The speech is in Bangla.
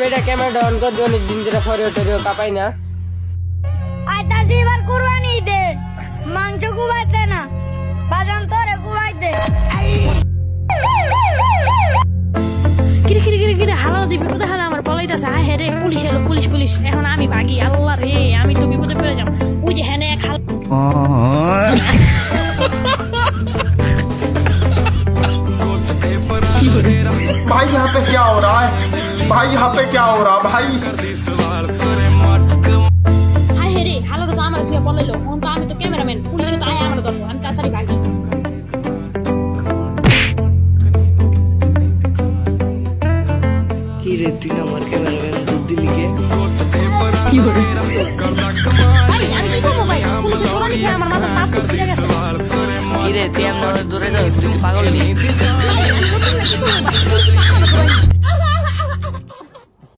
বেটা ক্যামেরাটা অন করে দিও, অনেক দিন ধরে ফরিও টরিও কাপাই না। আইতাছি এবার কুরবানি দে, মাংস কুবাইতে না, বাজান তোরে কুবাইতে। কিরে কিরে কিরে কিরে হালাল দি বিপদে হালা আমার পলাইতাছে। হ্যাঁ হে রে, পুলিশ এলো, পুলিশ পুলিশ। এখন আমি ভাগি, আল্লাহ রে, আমি তো বিপদে পড়ে যাব। ওই যে হ্যাঁ এক হাল भाई यहाँ पे क्या हो रहा है भाई यहाँ पे क्या हो रहा भाई হ্যাঁ হে রে, হালাল তো আমার ছুঁয়ে পলাইলো। এখন তো আমি তো ক্যামেরাম্যান, পুলিশে তো আয় আমার ধরবো। আমি তাড়াতাড়ি ভাগি। কি রে তুই না আমার ক্যামেরাম্যান দুধ দিলি কে? ভাই আমি কি করবো ভাই, পুলিশে কোরবানি খেয়ে আমার মাথা তাপ ছিঁড়ে গেছে। কি রে তুই এমন দূরে যাও, তুই কি পাগল নি? ভাই আমি করতাম না, কি করবো ভাই, পুলিশে তো আমার কোরবানি